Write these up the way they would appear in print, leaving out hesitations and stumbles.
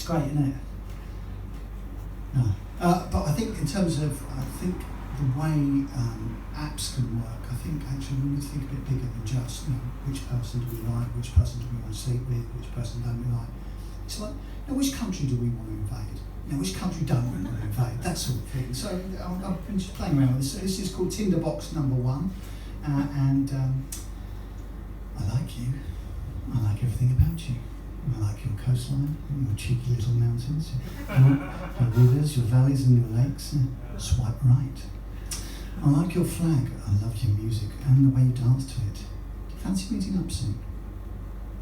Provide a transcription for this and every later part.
It's great, isn't it? No. But I think in terms of, the way apps can work, I think actually we need to think a bit bigger than just, which person do we like, which person do we want to sleep with, which person don't we like. It's like, which country do we want to invade? Which country don't we want to invade? That sort of thing. So I've been just playing around with this. This is called Tinderbox number 1. And I like you. I like everything about you. I like your coastline, your cheeky little mountains, your rivers, your valleys and your lakes. Swipe right. I like your flag. I love your music and the way you dance to it. Do you fancy meeting up soon?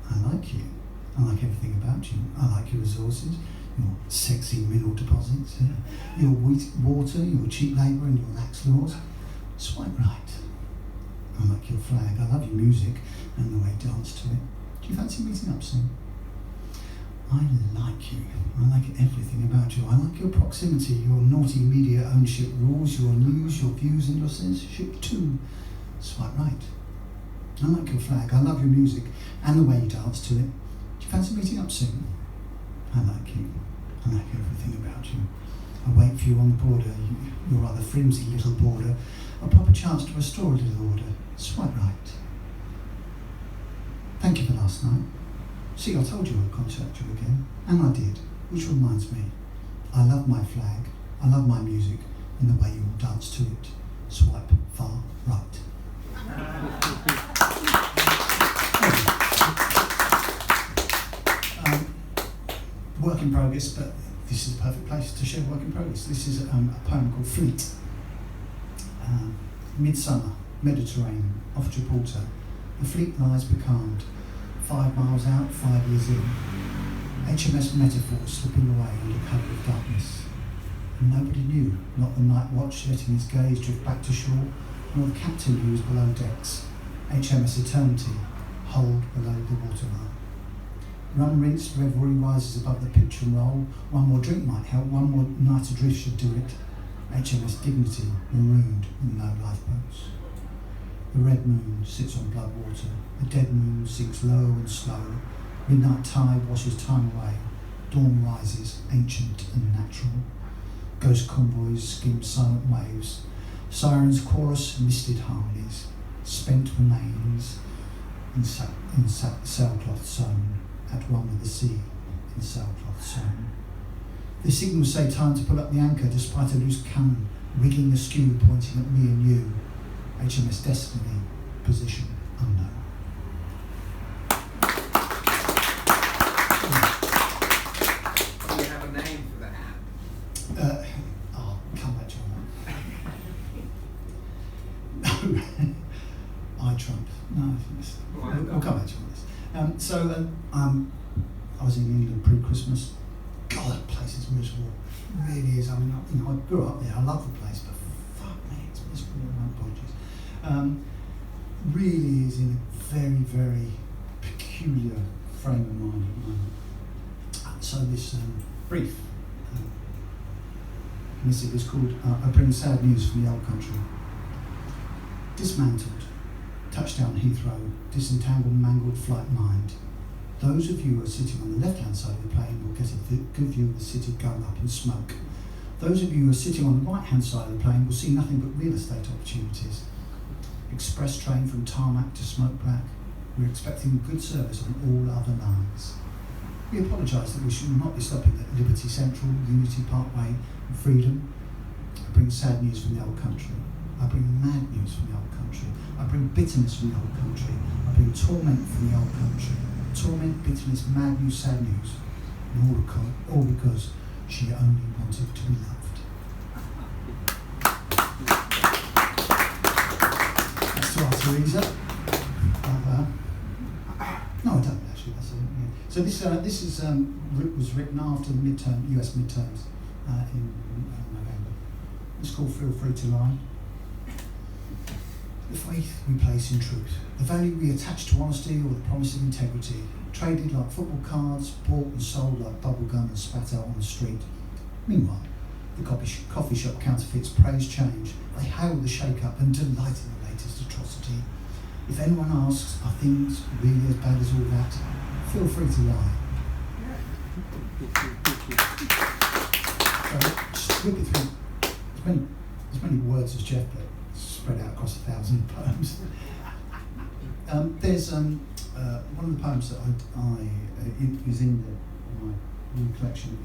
I like you. I like everything about you. I like your resources, your sexy mineral deposits, your water, your cheap labour and your lax laws. Swipe right. I like your flag. I love your music and the way you dance to it. Do you fancy meeting up soon? I like you. I like everything about you. I like your proximity, your naughty media ownership rules, your news, your views and your censorship too. Swipe right. I like your flag. I love your music and the way you dance to it. Do you fancy meeting up soon? I like you. I like everything about you. I wait for you on the border, your rather flimsy little border. A proper chance to restore a little order. Swipe right. Thank you for last night. See, I told you I'd contact you again, and I did, which reminds me, I love my flag, I love my music, and the way you all dance to it. Swipe far right. Work in progress, but this is the perfect place to share work in progress. This is a poem called Fleet. Midsummer, Mediterranean, off Gibraltar. The fleet lies becalmed, 5 miles out, 5 years in. HMS Metaphor slipping away under cover of darkness. And nobody knew, not the night watch letting his gaze drift back to shore, nor the captain who was below decks. HMS Eternity, hold below the waterline. Rum rinsed, revelry rises above the pitch and roll. One more drink might help, one more night adrift should do it. HMS Dignity, marooned with no lifeboats. The red moon sits on blood water. The dead moon sinks low and slow. Midnight tide washes time away. Dawn rises, ancient and natural. Ghost convoys skim silent waves. Sirens chorus misted harmonies. Spent remains in sailcloth sewn. At one with the sea in sailcloth sewn. The signals say time to pull up the anchor despite a loose cannon rigging askew pointing at me and you. HMS Destiny, position unknown. Do you have a name for that? I'll come back to you on that. No. I Trump. No, we'll come back to you on this. I was in England pre-Christmas. God, that place is miserable. It really is. I mean, I grew up there. I love the place, but fuck me, it's miserable. My apologies. Really is in a very, very peculiar frame of mind at the moment. So this brief missive is called I Bring Sad News from the Old Country. Dismantled. Touchdown Heathrow, disentangled, mangled flight mind. Those of you who are sitting on the left-hand side of the plane will get a good view of the city go up in smoke. Those of you who are sitting on the right-hand side of the plane will see nothing but real estate opportunities. Express train from tarmac to smoke black. We're expecting good service on all other lines. We apologise that we should not be stopping at Liberty Central, Unity Parkway and Freedom. I bring sad news from the old country. I bring mad news from the old country. I bring bitterness from the old country. I bring torment from the old country. Torment, bitterness, mad news, sad news. And all because she only wanted to be loved. That's to our Teresa. No, I don't actually. That's it. Yeah. So this is was written after the US midterms in November. It's called Feel Free to Lie. The faith we place in truth, the value we attach to honesty or the promise of integrity, traded like football cards, bought and sold like bubblegum and spat out on the street. Meanwhile, the coffee shop counterfeits praise change. They hail the shake-up and delight in the latest atrocity. If anyone asks, are things really as bad as all that? Feel free to lie. So just whip it through as many words as Jeff, but spread out across 1,000 poems. There's one of the poems that is in my new collection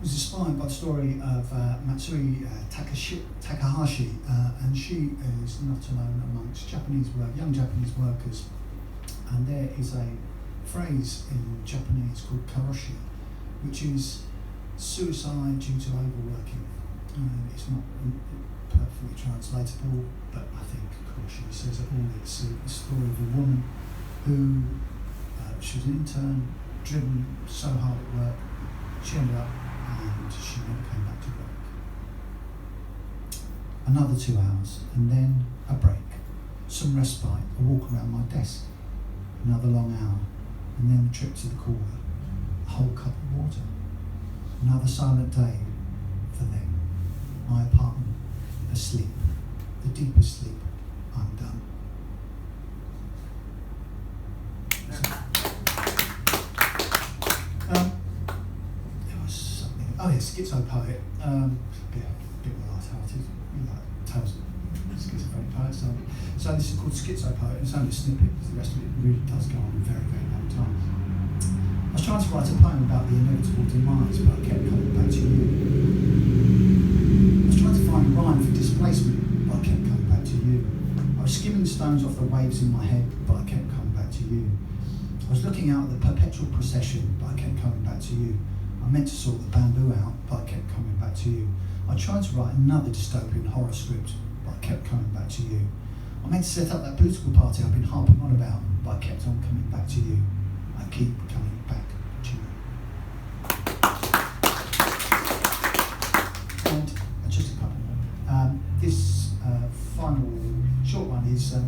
was inspired by the story of Matsui Takahashi, and she is not alone amongst young Japanese workers. And there is a phrase in Japanese called karoshi, which is suicide due to overworking. It's not perfectly translatable, but I think karoshi says it all. It's a story of a woman who she was an intern, driven so hard at work, she ended up and she never came back to work. Another 2 hours, and then a break, some respite, a walk around my desk, another long hour, and then a trip to the cooler, a whole cup of water. Another silent day for them. My apartment, asleep, the deepest sleep, I'm done. There was something. Oh yeah, schizo poet. A bit more light-hearted. You like tales of schizophrenic poets. So this is called Schizo Poet. It's only a snippet because the rest of it really does go on a very, very long time. I was trying to write a poem about the inevitable demise, but I kept coming back to you. I was trying to find a rhyme for displacement, but I kept coming back to you. I was skimming stones off the waves in my head, but I kept coming back to you. I was looking out at the perpetual procession, but I kept coming back to you. I meant to sort the bamboo out, but I kept coming back to you. I tried to write another dystopian horror script, but I kept coming back to you. I meant to set up that political party I've been harping on about, but I kept on coming back to you. I keep coming back to you. And just a couple more. This final short one is there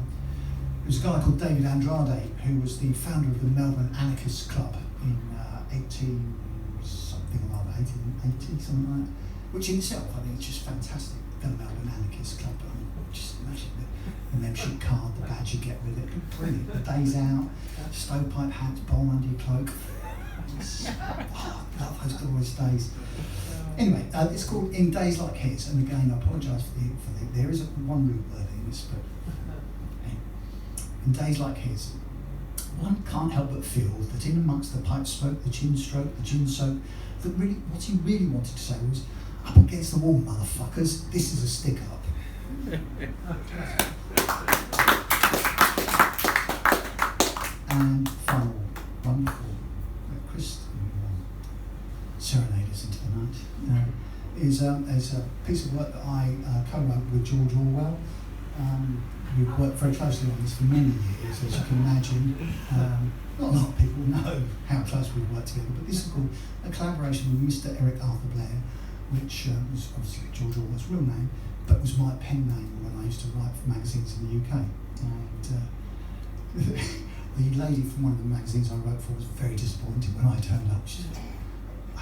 was a guy called David Andrade, who was the founder of the Melbourne Anarchist Club in 1880, something like that, which in itself I think is just fantastic. The Melbourne Anarchist Club, I mean, just imagine the membership card, the badge you get with it, brilliant. The days out, stovepipe hats, bomb under your cloak. I love those glorious days. Anyway, it's called In Days Like His, and again I apologise for the there is one root word in this, but in days like his, one can't help but feel that in amongst the pipe smoke, the chin stroke, the gin soak, that really what he really wanted to say was, up against the wall, motherfuckers, this is a stick up. And final, wonderful, Chris serenade us into the night, is a piece of work that I co-wrote with George Orwell. We've worked very closely on this for many years, as you can imagine. Not a lot of people know how close we've worked together, but this is called a collaboration with Mr. Eric Arthur Blair, which was obviously George Orwell's real name, but was my pen name when I used to write for magazines in the UK. And the lady from one of the magazines I wrote for was very disappointed when I turned up. She said, I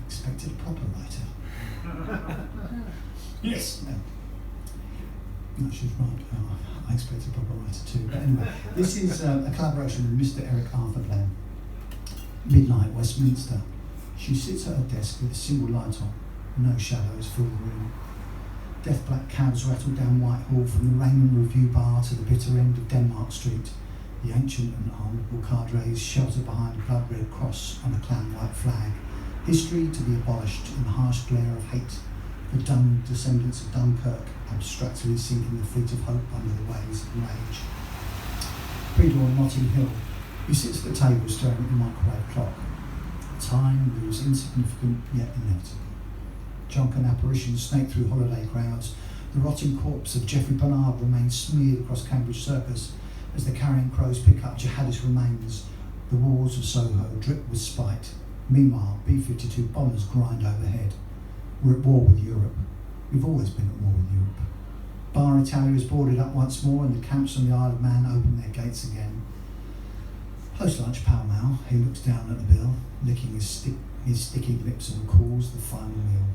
expected a proper writer. Yes. No, she's right. I expected a proper writer too. But anyway, this is a collaboration with Mr. Eric Arthur Blair. Midnight, Westminster. She sits at her desk with a single light on. No shadows fill the room. Death black cabs rattle down Whitehall from the Raymond Review Bar to the bitter end of Denmark Street. The ancient and honourable cadres shelter behind a blood-red cross on a clown-white flag. History to be abolished in the harsh glare of hate. The dumb descendants of Dunkirk abstractly sinking the fleet of hope under the waves of rage. Breeder on Notting Hill, he sits at the table staring at the microwave clock. Time moves insignificant yet inevitable. Drunken apparitions snake through holiday crowds. The rotting corpse of Geoffrey Bernard remains smeared across Cambridge Circus as the carrion crows pick up jihadist remains. The walls of Soho drip with spite. Meanwhile, B-52 bombers grind overhead. We're at war with Europe. We've always been at war with Europe. Bar Italia is boarded up once more and the camps on the Isle of Man open their gates again. Post-lunch pall-mall, he looks down at the bill, licking his sticky lips and calls the final meal.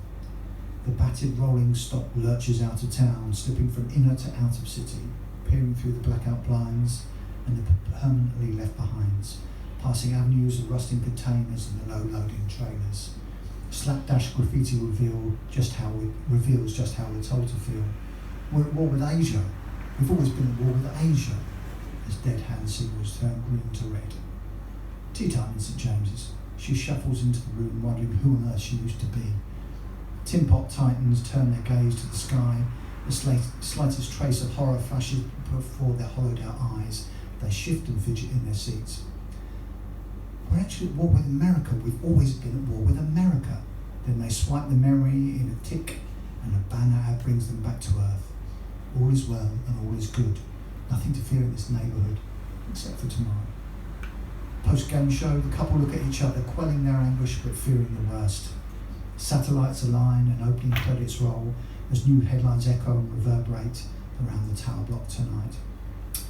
The battered rolling stock lurches out of town, slipping from inner to out of city, peering through the blackout blinds and the permanently left behinds, passing avenues of rusting containers and the low-loading trailers. Slapdash graffiti reveals just how we're told to feel. We're at war with Asia. We've always been at war with Asia, as dead hand signals turn green to red. Tea time in St James's. She shuffles into the room, wondering who on earth she used to be. Tin pot titans turn their gaze to the sky. The slightest trace of horror flashes before their hollowed-out eyes. They shift and fidget in their seats. We're actually at war with America. We've always been at war with America. Then they swipe the memory in a tick, and a banner ad brings them back to earth. All is well and all is good. Nothing to fear in this neighbourhood, except for tomorrow. Post-game show, the couple look at each other, quelling their anguish but fearing the worst. Satellites align and opening credits roll as new headlines echo and reverberate around the tower block tonight.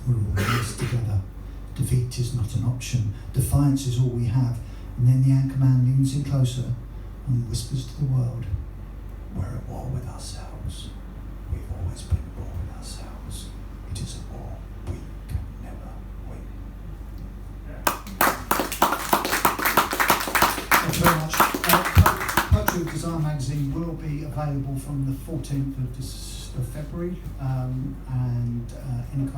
We're all in this together. Defeat is not an option. Defiance is all we have. And then the anchorman leans in closer and whispers to the world, we're at war with ourselves. We've always been at war with ourselves. It is a war we can never win. Thank you very much. Poetry of Design magazine will be available from the 14th of February and in a